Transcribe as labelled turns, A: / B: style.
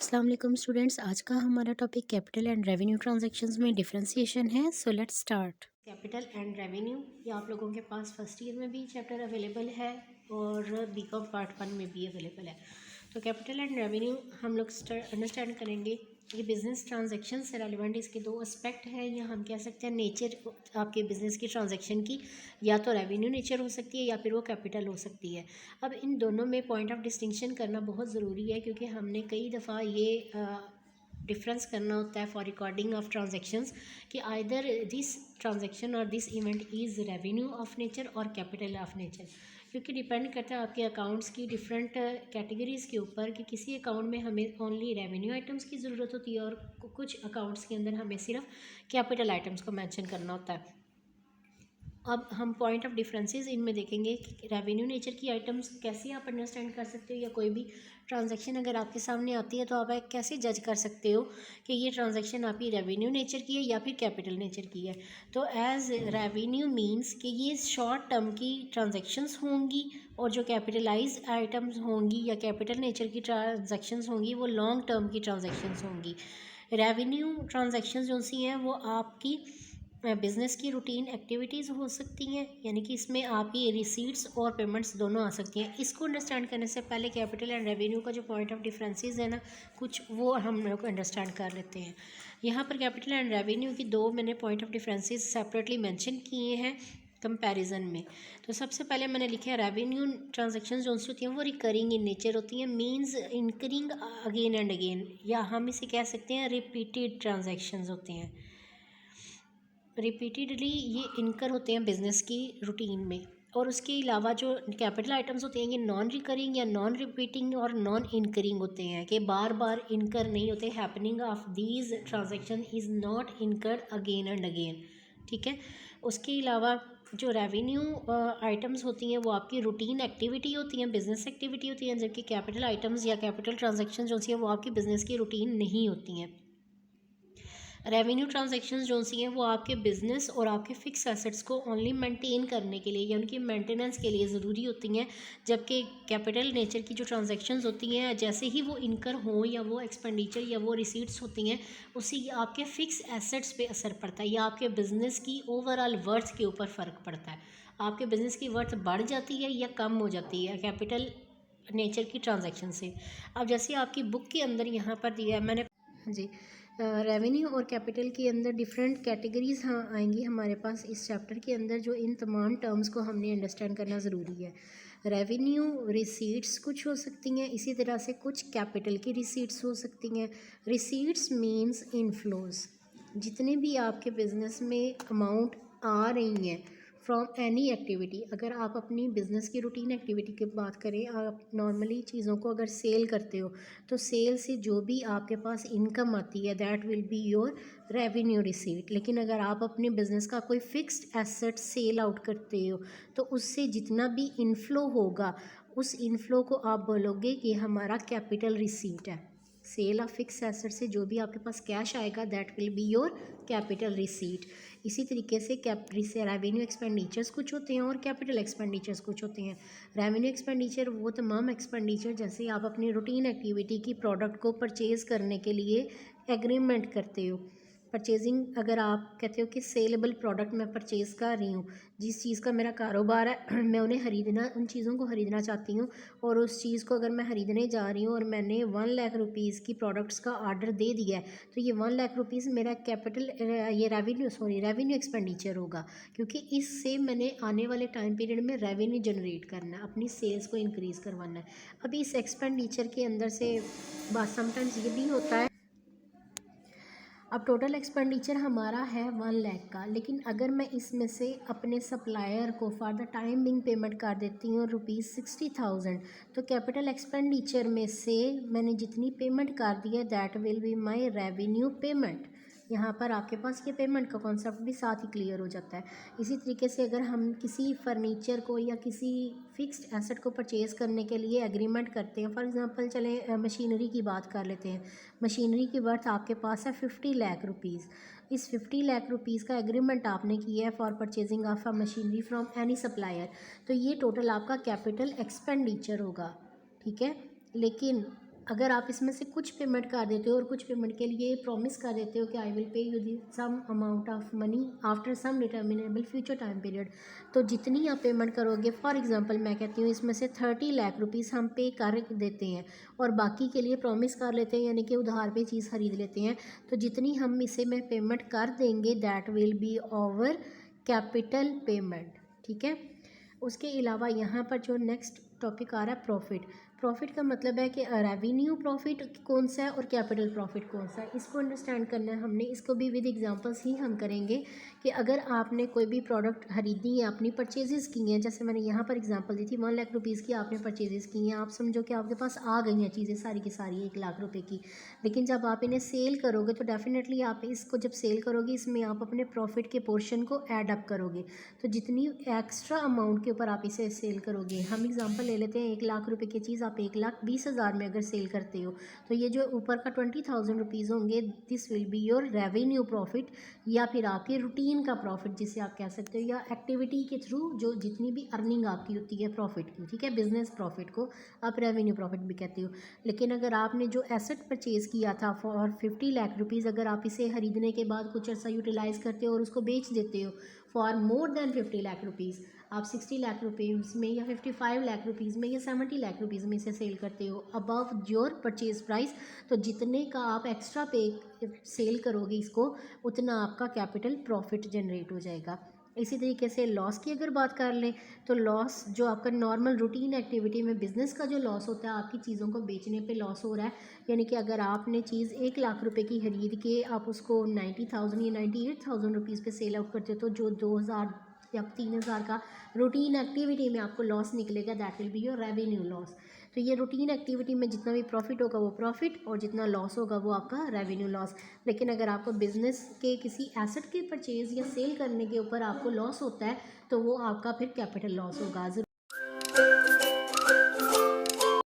A: अस्सलाम वालेकुम स्टूडेंट्स। आज का हमारा topic capital and revenue transactions में डिफरेंशिएशन है। So let's start. Capital and revenue ये आप लोगों के पास फर्स्ट ईयर में भी चैप्टर अवेलेबल है और बीकॉम पार्ट 1 में भी अवेलेबल है। तो कैपिटल एंड रेवेन्यू हम लोग अंडरस्टैंड करेंगे। ये बिज़नेस ट्रांजैक्शन से रेलिवेंट इसके दो एस्पेक्ट हैं, या हम कह सकते हैं नेचर आपके बिज़नेस की ट्रांजैक्शन की, या तो रेवेन्यू नेचर हो सकती है या फिर वो कैपिटल हो सकती है। अब इन दोनों में पॉइंट ऑफ डिस्टिंक्शन करना बहुत ज़रूरी है, क्योंकि हमने कई दफ़ा ये डिफरेंस करना होता है फॉर रिकॉर्डिंग ऑफ ट्रांजैक्शंस कि आइदर दिस ट्रांजैक्शन और this event is revenue of nature और कैपिटल ऑफ नेचर, क्योंकि डिपेंड करता है आपके अकाउंट्स की डिफरेंट कैटेगरीज़ के ऊपर कि किसी अकाउंट में हमें ओनली रेवेन्यू आइटम्स की ज़रूरत होती है और कुछ अकाउंट्स के अंदर हमें सिर्फ कैपिटल आइटम्स को मेंशन करना होता है। अब हम पॉइंट ऑफ डिफरेंसेस इनमें देखेंगे कि रेवेन्यू नेचर की आइटम्स कैसे आप अंडरस्टैंड कर सकते हो, या कोई भी ट्रांजैक्शन अगर आपके सामने आती है तो आप कैसे जज कर सकते हो कि ये ट्रांजैक्शन आपकी रेवेन्यू नेचर की है या फिर कैपिटल नेचर की है। तो एज रेवेन्यू मींस कि ये शॉर्ट टर्म की ट्रांजैक्शंस होंगी, और जो कैपिटलाइज आइटम्स होंगी या कैपिटल नेचर की ट्रांजैक्शंस होंगी वो लॉन्ग टर्म की ट्रांजैक्शंस होंगी। रेवेन्यू ट्रांजैक्शंस जो सी हैं वो आपकी बिज़नेस की रूटीन एक्टिविटीज़ हो सकती हैं, यानी कि इसमें आपकी रिसीट्स और पेमेंट्स दोनों आ सकती हैं। इसको अंडरस्टैंड करने से पहले कैपिटल एंड रेवेन्यू का जो पॉइंट ऑफ डिफरेंसेस है ना, कुछ वो हम लोग अंडरस्टैंड कर लेते हैं। यहाँ पर कैपिटल एंड रेवेन्यू की दो मैंने point of differences separately mention किए हैं कंपैरिजन में। तो सबसे पहले मैंने लिखा है रेवेन्यू ट्रांजैक्शंस जो होती हैं वो रिकरिंग इन नेचर होती हैं, means incurring again and again, या हम इसे कह सकते हैं रिपीटेड ट्रांजैक्शंस होते हैं। रिपीटेडली ये इनकर होते हैं बिज़नेस की रूटीन में। और उसके अलावा जो कैपिटल आइटम्स होते हैं ये नॉन रिकरिंग या नॉन रिपीटिंग और नॉन इनकरिंग होते हैं, कि बार बार इनकर नहीं होते। Happening of these transaction is not incurred again and again, ठीक है। उसके अलावा जो रेवेन्यू आइटम्स होती हैं वो आपकी रूटीन एक्टिविटी होती हैं, बिज़नेस एक्टिविटी होती हैं, जबकि कैपिटल आइटम्स या कैपिटल ट्रांजैक्शन जो सी हैं वो आपकी बिज़नेस की रूटीन नहीं होती हैं। रेवेन्यू ट्रांजैक्शंस जो सी हैं वो आपके बिज़नेस और आपके फिक्स एसेट्स को ओनली मेंटेन करने के लिए या उनकी मेंटेनेंस के लिए ज़रूरी होती हैं, जबकि कैपिटल नेचर की जो ट्रांजैक्शंस होती हैं जैसे ही वो इनकर हों या वो एक्सपेंडिचर या वो रिसीट्स होती हैं, उससे आपके फिक्स एसेट्स पे असर पड़ता है या आपके बिज़नेस की ओवरऑल वर्थ के ऊपर फ़र्क पड़ता है। आपके बिज़नेस की वर्थ बढ़ जाती है या कम हो जाती है कैपिटल नेचर की ट्रांजैक्शन से। अब जैसे आपकी बुक के अंदर यहाँ पर दिया है मैंने जी, रेवेन्यू और कैपिटल के अंदर डिफरेंट कैटेगरीज हाँ आएंगी हमारे पास इस चैप्टर के अंदर, जो इन तमाम टर्म्स को हमने अंडरस्टैंड करना ज़रूरी है। रेवेन्यू रिसीट्स कुछ हो सकती हैं, इसी तरह से कुछ कैपिटल की रिसीट्स हो सकती हैं। रिसीट्स मींस इनफ्लोज, जितने भी आपके बिज़नेस में अमाउंट आ रही हैं फ्रॉम एनी एक्टिविटी। अगर आप अपनी बिज़नेस की रूटीन एक्टिविटी की बात करें, आप नॉर्मली चीज़ों को अगर सेल करते हो तो सेल से जो भी आपके पास इनकम आती है that will be your revenue receipt. लेकिन अगर आप अपने बिज़नेस का कोई फिक्स्ड एसेट सेल आउट करते हो तो उससे जितना भी इनफ्लो होगा उस इनफ्लो को आप बोलोगे कि हमारा कैपिटल रिसीट है। सेल ऑफ फिक्स एसेट से जो भी आपके पास कैश आएगा that will be your capital receipt. इसी तरीके से रेवेन्यू एक्सपेंडिचर्स कुछ होते हैं और कैपिटल एक्सपेंडिचर्स कुछ होते हैं। रेवेन्यू एक्सपेंडिचर वो तमाम एक्सपेंडिचर जैसे आप अपनी रूटीन एक्टिविटी की प्रोडक्ट को परचेज़ करने के लिए एग्रीमेंट करते हो। परचेजिंग, अगर आप कहते हो कि सेलेबल प्रोडक्ट मैं परचेज़ कर रही हूँ, जिस चीज़ का मेरा कारोबार है मैं उन्हें खरीदना, उन चीज़ों को ख़रीदना चाहती हूँ, और उस चीज़ को अगर मैं ख़रीदने जा रही हूँ और मैंने 1 लाख रुपीज़ की प्रोडक्ट्स का आर्डर दे दिया है, तो ये 1 लाख रुपीज़ मेरा कैपिटल ये रेवेन्यू एक्सपेंडिचर होगा, क्योंकि इससे मैंने आने वाले टाइम पीरियड में रेवेन्यू जनरेट करना है, अपनी सेल्स को इंक्रीज़ करवाना है। अभी इस एक्सपेंडिचर के अंदर से बात समटाइम्स ये भी होता है, अब टोटल एक्सपेंडिचर हमारा है 1 लाख का, लेकिन अगर मैं इसमें से अपने सप्लायर को for the time being payment कर देती हूँ ₹60,000, तो कैपिटल एक्सपेंडिचर में से मैंने जितनी पेमेंट कर दी है that will be my revenue payment. यहाँ पर आपके पास ये पेमेंट का कॉन्सेप्ट भी साथ ही क्लियर हो जाता है। इसी तरीके से अगर हम किसी फर्नीचर को या किसी फिक्स्ड एसेट को परचेज़ करने के लिए एग्रीमेंट करते हैं, फॉर एग्जांपल चलें मशीनरी की बात कर लेते हैं। मशीनरी की वर्थ आपके पास है 50 लाख रुपीज़। इस 50 लाख रुपीज़ का एग्रीमेंट आपने किया है for purchasing of a machinery from any supplier, तो ये टोटल आपका कैपिटल एक्सपेंडिचर होगा, ठीक है। लेकिन अगर आप इसमें से कुछ पेमेंट कर देते हो और कुछ पेमेंट के लिए प्रॉमिस कर देते हो कि I will pay you the some amount of money after some determinable future time period, तो जितनी आप पेमेंट करोगे, फॉर एग्जांपल मैं कहती हूँ इसमें से 30 लाख रुपीज़ हम पे कर देते हैं और बाकी के लिए प्रॉमिस कर लेते हैं, यानी कि उधार पे चीज़ खरीद लेते हैं, तो जितनी हम इसे में पेमेंट कर देंगे that will be over capital payment. ठीक है। उसके अलावा यहाँ पर जो नेक्स्ट टॉपिक आ रहा है प्रॉफिट। प्रॉफिट का मतलब है कि रेवेन्यू प्रॉफिट कौन सा है और कैपिटल प्रॉफिट कौन सा है, इसको अंडरस्टैंड करना है हमने। इसको भी विद एग्जांपल्स ही हम करेंगे कि अगर आपने कोई भी प्रोडक्ट खरीदी है, अपनी परचेजेस की हैं, जैसे मैंने यहाँ पर एग्जांपल दी थी 1 लाख रुपीज़ की आपने परचेजेस की हैं, आप समझो कि आपके पास आ गई हैं चीज़ें सारी की सारी 1 लाख रुपए की, लेकिन जब आप इन्हें सेल करोगे तो डेफिनेटली आप इसको जब सेल करोगे इसमें आप अपने प्रॉफिट के पोर्शन को ऐड अप करोगे, तो जितनी एक्स्ट्रा अमाउंट के ऊपर आप इसे सेल करोगे, हम एग्जांपल ले लेते हैं 1 लाख रुपए की चीज़ आप 1,20,000 में अगर सेल करते हो, तो ये जो ऊपर का 20,000 रुपीज़ होंगे this will be your revenue profit, या फिर आपके रूटीन का प्रॉफिट जिसे आप कह सकते हो, या एक्टिविटी के थ्रू जो जितनी भी अर्निंग आपकी होती है प्रॉफिट की। ठीक है, बिजनेस प्रॉफिट को आप रेवेन्यू प्रॉफिट भी कहते हो। लेकिन अगर आपने जो एसेट परचेज़ किया था फॉर 50 लाख रुपीज़, अगर आप इसे खरीदने के बाद कुछ अर्सा यूटिलाइज़ करते हो और उसको बेच देते हो for more than 50 lakh rupees, आप 60 लाख रुपीज़ में या 55 लाख रुपीज़ में या 70 लाख रुपीज़ में इसे सेल करते हो अबव योर परचेज प्राइस, तो जितने का आप एक्स्ट्रा पे सेल करोगे इसको, उतना आपका कैपिटल प्रॉफिट जनरेट हो जाएगा। इसी तरीके से लॉस की अगर बात कर लें तो लॉस जो आपका नॉर्मल रूटीन एक्टिविटी में बिज़नेस का जो लॉस होता है, आपकी चीज़ों को बेचने पे लॉस हो रहा है, यानी कि अगर आपने चीज़ 1 लाख रुपए की खरीद के आप उसको 90,000 या 98,000 रुपीज़ पे सेल आउट करते हो, तो जो 2,000 या 3,000 का रूटीन एक्टिविटी में आपको लॉस निकलेगा that will be your revenue loss. तो ये रूटीन एक्टिविटी में जितना भी प्रॉफिट होगा वो प्रॉफिट और जितना लॉस होगा वो आपका रेवेन्यू लॉस। लेकिन अगर आपको बिजनेस के किसी एसेट के परचेज या सेल करने के ऊपर आपको लॉस होता है तो वो आपका फिर कैपिटल लॉस होगा।